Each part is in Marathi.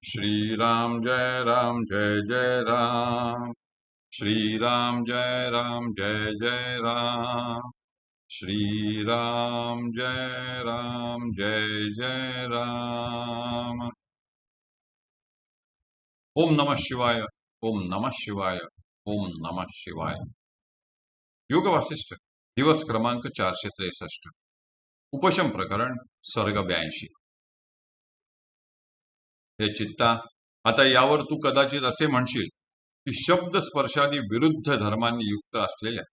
श्री राम जय जय राम। श्री राम जय राम। श्री राम जय राम। ओम नमः शिवाय। ओम नमः शिवाय। ओम नमः शिवाय। योग वासिष्ठ दिवस क्रमांक 463। उपशम प्रकरण सर्ग 82। हे चित्ता, आता यावर तू कदाचित असे म्हणशील की शब्द स्पर्शादी विरुद्ध धर्मांनी युक्त असलेल्या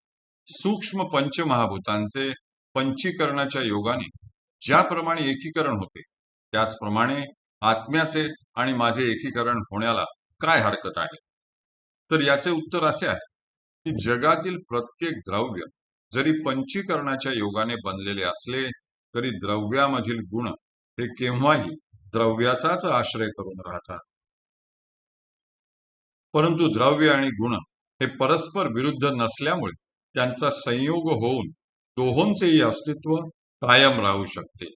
सूक्ष्म पंचमहाभूतांचे पंचीकरणाच्या योगाने ज्याप्रमाणे एकीकरण होते, त्याचप्रमाणे आत्म्याचे आणि माझे एकीकरण होण्याला काय हरकत आहे? तर याचे उत्तर असे आहे की जगातील प्रत्येक द्रव्य जरी पंचीकरणाच्या योगाने बनलेले असले तरी द्रव्यामधील गुण हे केव्हाही द्रव्याचाच आश्रय करून राहतात. परंतु द्रव्य आणि गुण हे परस्पर विरुद्ध नसल्यामुळे त्यांचा संयोग होऊन दोहोंचेही अस्तित्व कायम राहू शकते.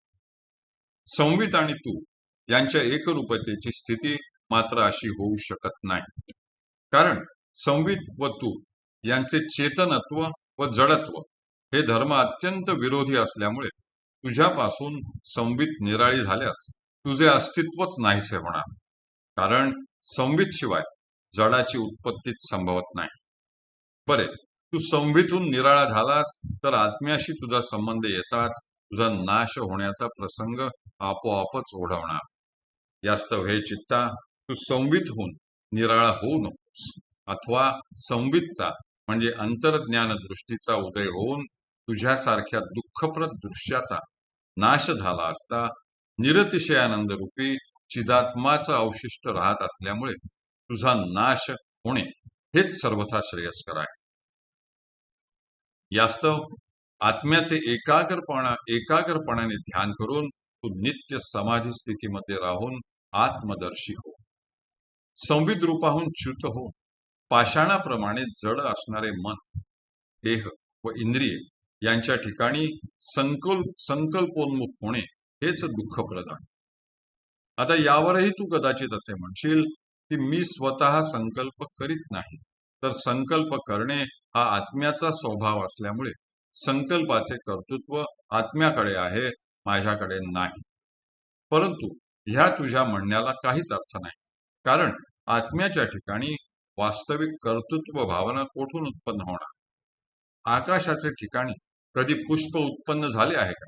संवित आणि तू यांच्या एकरूपतेची स्थिती मात्र अशी होऊ शकत नाही. कारण संवित व तू यांचे चेतनत्व व जडत्व हे धर्म अत्यंत विरोधी असल्यामुळे तुझ्यापासून संवित निराळी झाल्यास तुझे अस्तित्वच नाहीसे होणार. कारण संवित शिवाय जडाची उत्पत्तीच संभवत नाही. बरे, तू संवितून निराळा झालास तर आत्म्याशी तुझा संबंध येताच तुझा नाश होण्याचा प्रसंग आपोआपच ओढवणार. यास्तव हे चित्ता, तू संवित होऊन निराळा होऊ नकोस. अथवा संवितचा म्हणजे अंतर्ज्ञान दृष्टीचा उदय होऊन तुझ्यासारख्या दुःखप्रद दृश्याचा नाश झाला असता निरतिशयानंद रूपी चिदात्माचं अवशिष्ट राहत असल्यामुळे तुझा नाश होणे हेच सर्वथा श्रेयस्कर आहे. यास्तव आत्म्याचे एकाग्रपणाने ध्यान करून तू नित्य समाधी स्थितीमध्ये राहून आत्मदर्शी हो. संवित रूपाहून च्युत हो. पाषाणाप्रमाणे जड असणारे मन, देह व इंद्रिय यांच्या ठिकाणी संकल्पोन्मुख होणे हेच दुःखप्रद आहे. आता यावरही तू कदाचित असे म्हणशील की मी स्वतः संकल्प करीत नाही, तर संकल्प करणे हा आत्म्याचा स्वभाव असल्यामुळे संकल्पाचे कर्तृत्व आत्म्याकडे आहे, माझ्याकडे नाही. परंतु ह्या तुझ्या म्हणण्याला काहीच अर्थ नाही. कारण आत्म्याच्या ठिकाणी वास्तविक कर्तृत्व भावना कोठून उत्पन्न होणार? आकाशाचे ठिकाणी कधी पुष्प उत्पन्न झाले आहे का?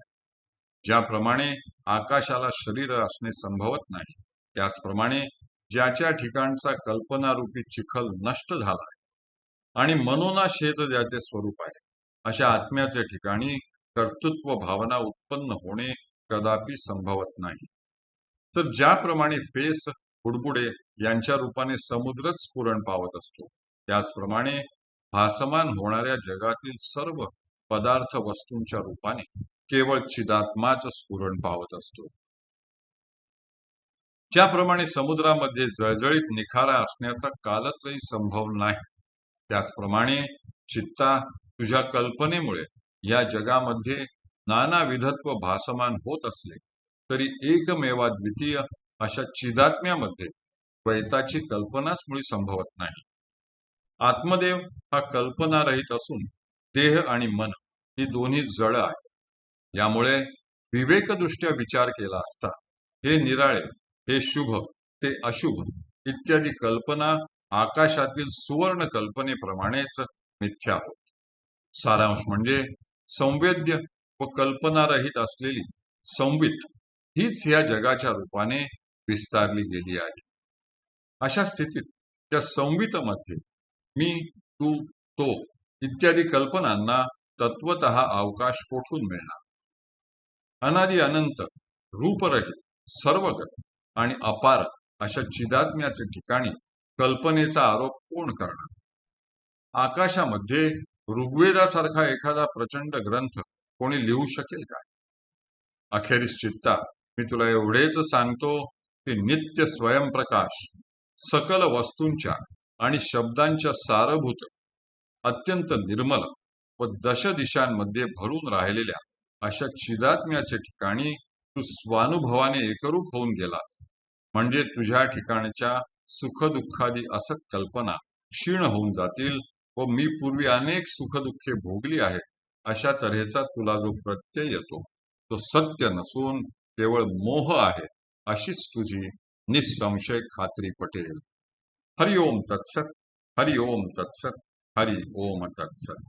ज्याप्रमाणे आकाशाला शरीर असणे संभवत नाही, त्याचप्रमाणे ज्याच्या ठिकाणचा कल्पनारूपी चिखल नष्ट झाला आहे आणि मनोनाश हेच ज्याचे स्वरूप आहे, अशा आत्म्याचे ठिकाणी कर्तृत्व भावना उत्पन्न होणे कदापि संभवत नाही. तर ज्याप्रमाणे फेस, बुडबुडे यांच्या रूपाने समुद्रच स्फुरण पावत असतो, त्याचप्रमाणे भासमान होणाऱ्या जगातील सर्व पदार्थ वस्तूंच्या रूपाने केवळ चिदात्माच स्फुरण पावत असतो. ज्याप्रमाणे समुद्रामध्ये जळजळीत निखारा असण्याचा कालत्रही संभव नाही, त्याचप्रमाणे चित्ता, तुझ्या कल्पनेमुळे या जगामध्ये नाना विधत्व भासमान होत असले तरी एकमेवाद्वितीय अशा चिदात्म्यामध्ये द्वैताची कल्पनाच मुळी संभवत नाही. आत्मदेव हा कल्पनारहित असून देह आणि मन ही दोन्ही जड आहे. यामुळे विवेकदृष्ट्या विचार केला असता हे निराळे, हे शुभ, ते अशुभ इत्यादी कल्पना आकाशातील सुवर्ण कल्पनेप्रमाणेच मिथ्या होत. सारांश म्हणजे संवेद्य व कल्पनारहित असलेली संवित हीच ह्या जगाच्या रूपाने विस्तारली गेली आहे. अशा स्थितीत त्या संवितमध्ये मी, तू, तो इत्यादी कल्पनांना तत्वतः अवकाश कोठून मिळणार? अनादि अनंत, रूपरहित, सर्वगत आणि अपार अशा चिदात्म्याच्या ठिकाणी कल्पनेचा आरोप कोण करणार? आकाशामध्ये ऋग्वेदासारखा एखादा प्रचंड ग्रंथ कोणी लिहू शकेल का? अखेरीस चित्ता, मी तुला एवढेच सांगतो की नित्य स्वयंप्रकाश, सकल वस्तूंच्या आणि शब्दांच्या सारभूत, अत्यंत निर्मल व दश दिशांमध्ये भरून राहिलेल्या अशा चिदात्म्याच्या ठिकाणी तू स्वानुभवाने एकरूप होऊन गेलास म्हणजे तुझ्या ठिकाणच्या सुखदुःखादी असत कल्पना क्षीण होऊन जातील व मी पूर्वी अनेक सुखदुःखे भोगली आहेत अशा तऱ्हेचा तुला जो प्रत्यय येतो तो सत्य नसून केवळ मोह आहे अशीच तुझी निसंशय खात्री पटेल. हरि ओम तत्सत. हरि ओम तत्सत. हरि ओम तत्सत.